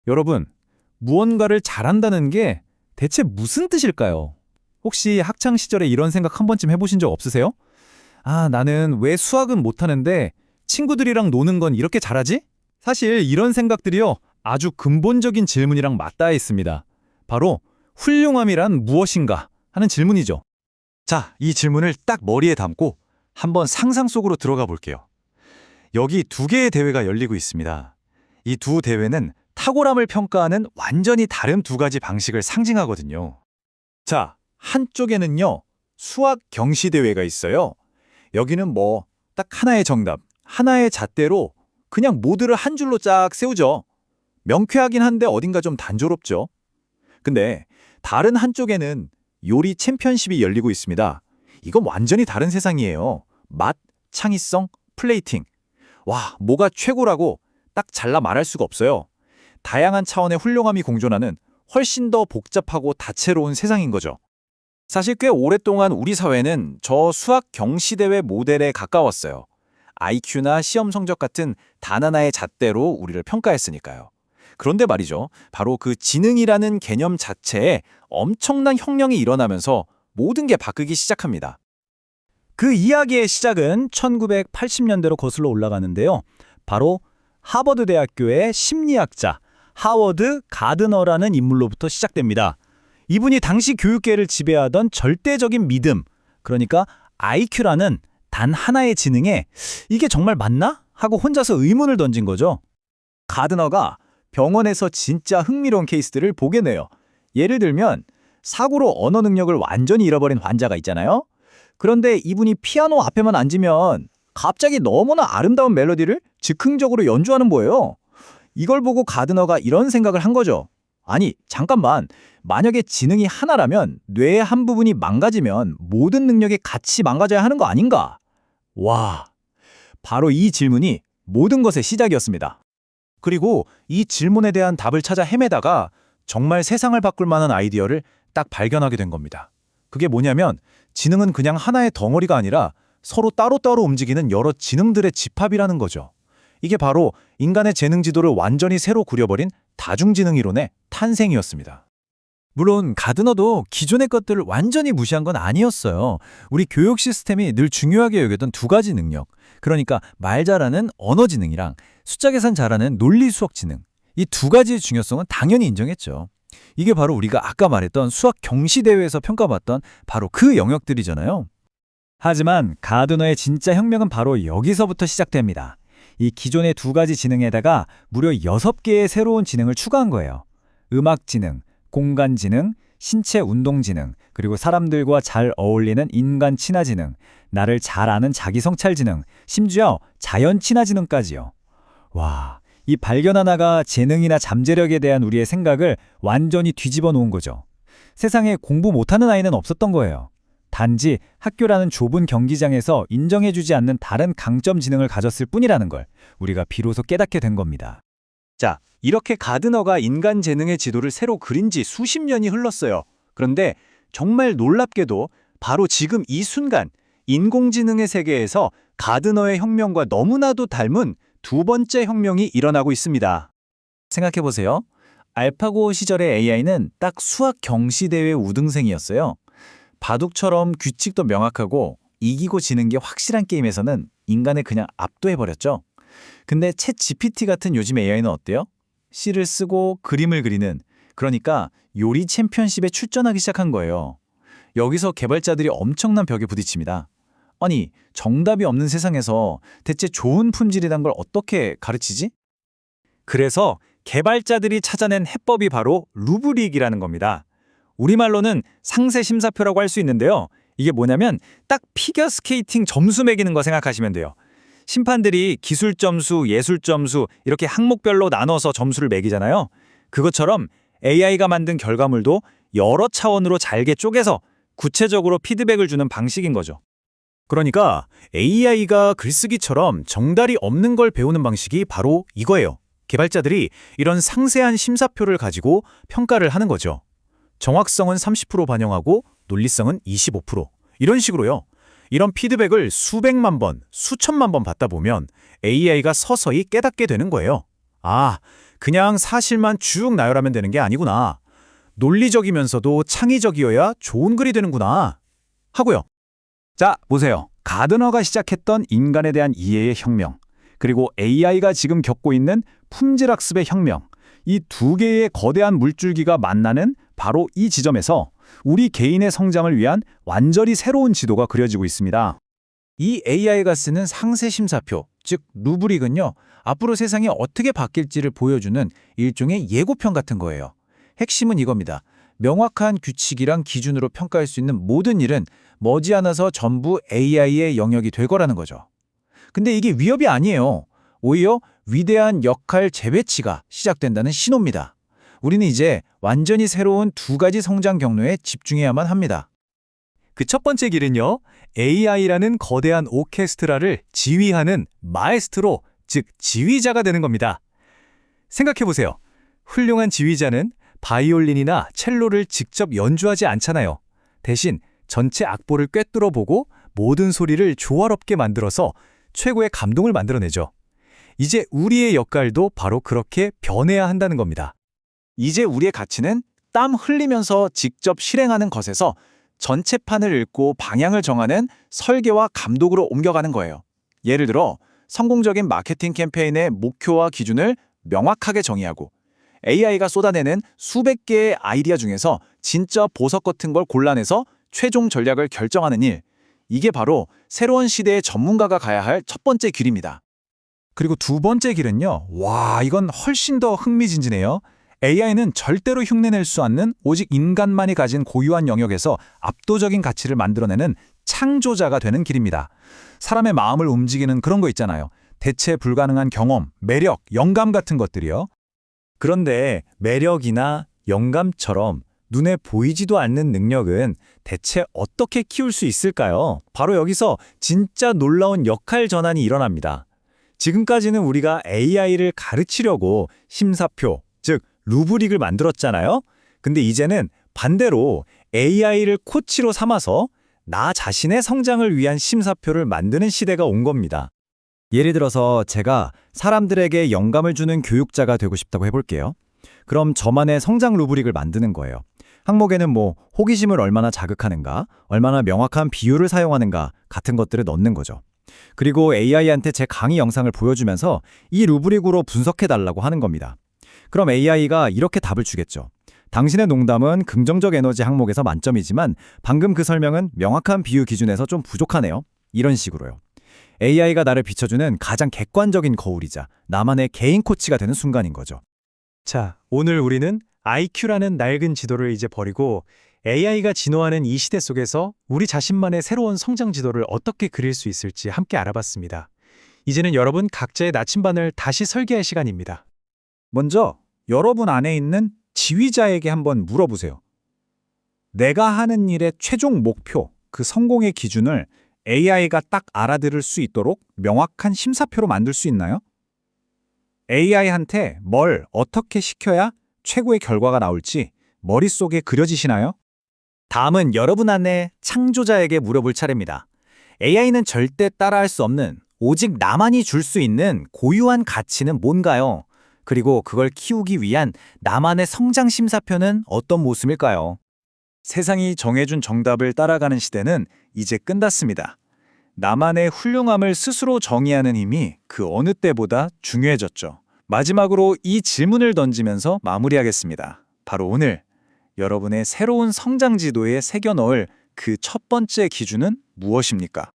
여러분, 무언가를 잘한다는 게 대체 무슨 뜻일까요? 혹시 학창 시절에 이런 생각 한 번쯤 해보신 적 없으세요? 아, 나는 왜 수학은 못하는데 친구들이랑 노는 건 이렇게 잘하지? 사실 이런 생각들이요, 아주 근본적인 질문이랑 맞닿아 있습니다. 바로 훌륭함이란 무엇인가 하는 질문이죠. 자, 이 질문을 딱 머리에 담고 한번 상상 속으로 들어가 볼게요. 여기 두 개의 대회가 열리고 있습니다. 이 두 대회는 탁월함을 평가하는 완전히 다른 두 가지 방식을 상징하거든요. 자, 한쪽에는요, 수학 경시 대회가 있어요. 여기는 딱 하나의 정답, 하나의 잣대로 그냥 모두를 한 줄로 쫙 세우죠. 명쾌하긴 한데 어딘가 좀 단조롭죠. 근데 다른 한쪽에는 요리 챔피언십이 열리고 있습니다. 이건 완전히 다른 세상이에요. 맛, 창의성, 플레이팅. 와, 뭐가 최고라고 딱 잘라 말할 수가 없어요. 다양한 차원의 훌륭함이 공존하는 훨씬 더 복잡하고 다채로운 세상인 거죠. 사실 꽤 오랫동안 우리 사회는 저 수학 경시대회 모델에 가까웠어요. IQ나 시험 성적 같은 단 하나의 잣대로 우리를 평가했으니까요. 그런데 말이죠. 바로 그 지능이라는 개념 자체에 엄청난 혁명이 일어나면서 모든 게 바뀌기 시작합니다. 그 이야기의 시작은 1980년대로 거슬러 올라가는데요. 바로 하버드 대학교의 심리학자 하워드 가드너라는 인물로부터 시작됩니다. 이분이 당시 교육계를 지배하던 절대적인 믿음, 그러니까 IQ라는 단 하나의 지능에 이게 정말 맞나? 하고 혼자서 의문을 던진 거죠. 가드너가 병원에서 진짜 흥미로운 케이스들을 보게 내요. 예를 들면 사고로 언어 능력을 완전히 잃어버린 환자가 있잖아요. 그런데 이분이 피아노 앞에만 앉으면 갑자기 너무나 아름다운 멜로디를 즉흥적으로 연주하는 거예요. 이걸 보고 가드너가 이런 생각을 한 거죠. 아니, 잠깐만. 만약에 지능이 하나라면 뇌의 한 부분이 망가지면 모든 능력이 같이 망가져야 하는 거 아닌가? 와, 바로 이 질문이 모든 것의 시작이었습니다. 그리고 이 질문에 대한 답을 찾아 헤매다가 정말 세상을 바꿀 만한 아이디어를 딱 발견하게 된 겁니다. 그게 뭐냐면 지능은 그냥 하나의 덩어리가 아니라 서로 따로따로 움직이는 여러 지능들의 집합이라는 거죠. 이게 바로 인간의 재능 지도를 완전히 새로 그려버린 다중지능 이론의 탄생이었습니다. 물론 가드너도 기존의 것들을 완전히 무시한 건 아니었어요. 우리 교육 시스템이 늘 중요하게 여겼던 두 가지 능력, 그러니까 말 잘하는 언어 지능이랑 숫자 계산 잘하는 논리 수학 지능, 이 두 가지의 중요성은 당연히 인정했죠. 이게 바로 우리가 아까 말했던 수학 경시 대회에서 평가받던 바로 그 영역들이잖아요. 하지만 가드너의 진짜 혁명은 바로 여기서부터 시작됩니다. 이 기존의 두 가지 지능에다가 무려 6개의 새로운 지능을 추가한 거예요. 음악 지능, 공간 지능, 신체 운동 지능, 그리고 사람들과 잘 어울리는 인간 친화 지능, 나를 잘 아는 자기 성찰 지능, 심지어 자연 친화 지능까지요. 와, 이 발견 하나가 재능이나 잠재력에 대한 우리의 생각을 완전히 뒤집어 놓은 거죠. 세상에 공부 못하는 아이는 없었던 거예요. 단지 학교라는 좁은 경기장에서 인정해주지 않는 다른 강점 지능을 가졌을 뿐이라는 걸 우리가 비로소 깨닫게 된 겁니다. 자, 이렇게 가드너가 인간 재능의 지도를 새로 그린 지 수십 년이 흘렀어요. 그런데 정말 놀랍게도 바로 지금 이 순간 인공지능의 세계에서 가드너의 혁명과 너무나도 닮은 두 번째 혁명이 일어나고 있습니다. 생각해보세요. 알파고 시절의 AI는 딱 수학 경시대회 우등생이었어요. 바둑처럼 규칙도 명확하고 이기고 지는 게 확실한 게임에서는 인간을 그냥 압도해버렸죠. 근데 챗 GPT 같은 요즘 AI는 어때요? 시를 쓰고 그림을 그리는, 그러니까 요리 챔피언십에 출전하기 시작한 거예요. 여기서 개발자들이 엄청난 벽에 부딪힙니다. 아니, 정답이 없는 세상에서 대체 좋은 품질이란 걸 어떻게 가르치지? 그래서 개발자들이 찾아낸 해법이 바로 루브릭이라는 겁니다. 우리말로는 상세 심사표라고 할 수 있는데요. 이게 뭐냐면 딱 피겨 스케이팅 점수 매기는 거 생각하시면 돼요. 심판들이 기술 점수, 예술 점수 이렇게 항목별로 나눠서 점수를 매기잖아요. 그것처럼 AI가 만든 결과물도 여러 차원으로 잘게 쪼개서 구체적으로 피드백을 주는 방식인 거죠. 그러니까 AI가 글쓰기처럼 정답이 없는 걸 배우는 방식이 바로 이거예요. 개발자들이 이런 상세한 심사표를 가지고 평가를 하는 거죠. 정확성은 30% 반영하고 논리성은 25%. 이런 식으로요. 이런 피드백을 수백만 번, 수천만 번 받다 보면 AI가 서서히 깨닫게 되는 거예요. 아, 그냥 사실만 쭉 나열하면 되는 게 아니구나. 논리적이면서도 창의적이어야 좋은 글이 되는구나. 하고요. 자, 보세요. 가드너가 시작했던 인간에 대한 이해의 혁명, 그리고 AI가 지금 겪고 있는 품질학습의 혁명, 이 두 개의 거대한 물줄기가 만나는 바로 이 지점에서 우리 개인의 성장을 위한 완전히 새로운 지도가 그려지고 있습니다. 이 AI가 쓰는 상세심사표, 즉 루브릭은요, 앞으로 세상이 어떻게 바뀔지를 보여주는 일종의 예고편 같은 거예요. 핵심은 이겁니다. 명확한 규칙이랑 기준으로 평가할 수 있는 모든 일은 머지않아서 전부 AI의 영역이 될 거라는 거죠. 근데 이게 위협이 아니에요. 오히려 위대한 역할 재배치가 시작된다는 신호입니다. 우리는 이제 완전히 새로운 두 가지 성장 경로에 집중해야만 합니다. 그 첫 번째 길은요, AI라는 거대한 오케스트라를 지휘하는 마에스트로, 즉 지휘자가 되는 겁니다. 생각해보세요. 훌륭한 지휘자는 바이올린이나 첼로를 직접 연주하지 않잖아요. 대신 전체 악보를 꿰뚫어보고 모든 소리를 조화롭게 만들어서 최고의 감동을 만들어내죠. 이제 우리의 역할도 바로 그렇게 변해야 한다는 겁니다. 이제 우리의 가치는 땀 흘리면서 직접 실행하는 것에서 전체 판을 읽고 방향을 정하는 설계와 감독으로 옮겨가는 거예요. 예를 들어 성공적인 마케팅 캠페인의 목표와 기준을 명확하게 정의하고 AI가 쏟아내는 수백 개의 아이디어 중에서 진짜 보석 같은 걸 골라내서 최종 전략을 결정하는 일. 이게 바로 새로운 시대의 전문가가 가야 할 첫 번째 길입니다. 그리고 두 번째 길은요. 와, 이건 훨씬 더 흥미진진해요. AI는 절대로 흉내낼 수 없는 오직 인간만이 가진 고유한 영역에서 압도적인 가치를 만들어내는 창조자가 되는 길입니다. 사람의 마음을 움직이는 그런 거 있잖아요. 대체 불가능한 경험, 매력, 영감 같은 것들이요. 그런데 매력이나 영감처럼 눈에 보이지도 않는 능력은 대체 어떻게 키울 수 있을까요? 바로 여기서 진짜 놀라운 역할 전환이 일어납니다. 지금까지는 우리가 AI를 가르치려고 심사표, 즉 루브릭을 만들었잖아요. 근데 이제는 반대로 AI를 코치로 삼아서 나 자신의 성장을 위한 심사표를 만드는 시대가 온 겁니다. 예를 들어서 제가 사람들에게 영감을 주는 교육자가 되고 싶다고 해볼게요. 그럼 저만의 성장 루브릭을 만드는 거예요. 항목에는 호기심을 얼마나 자극하는가, 얼마나 명확한 비유를 사용하는가 같은 것들을 넣는 거죠. 그리고 AI한테 제 강의 영상을 보여주면서 이 루브릭으로 분석해달라고 하는 겁니다. 그럼 AI가 이렇게 답을 주겠죠. 당신의 농담은 긍정적 에너지 항목에서 만점이지만 방금 그 설명은 명확한 비유 기준에서 좀 부족하네요. 이런 식으로요. AI가 나를 비춰주는 가장 객관적인 거울이자 나만의 개인 코치가 되는 순간인 거죠. 자, 오늘 우리는 IQ라는 낡은 지도를 이제 버리고 AI가 진화하는 이 시대 속에서 우리 자신만의 새로운 성장 지도를 어떻게 그릴 수 있을지 함께 알아봤습니다. 이제는 여러분 각자의 나침반을 다시 설계할 시간입니다. 먼저 여러분 안에 있는 지휘자에게 한번 물어보세요. 내가 하는 일의 최종 목표, 그 성공의 기준을 AI가 딱 알아들을 수 있도록 명확한 심사표로 만들 수 있나요? AI한테 뭘 어떻게 시켜야 최고의 결과가 나올지 머릿속에 그려지시나요? 다음은 여러분 안에 창조자에게 물어볼 차례입니다. AI는 절대 따라할 수 없는, 오직 나만이 줄 수 있는 고유한 가치는 뭔가요? 그리고 그걸 키우기 위한 나만의 성장 심사표는 어떤 모습일까요? 세상이 정해준 정답을 따라가는 시대는 이제 끝났습니다. 나만의 훌륭함을 스스로 정의하는 힘이 그 어느 때보다 중요해졌죠. 마지막으로 이 질문을 던지면서 마무리하겠습니다. 바로 오늘 여러분의 새로운 성장 지도에 새겨 넣을 그 첫 번째 기준은 무엇입니까?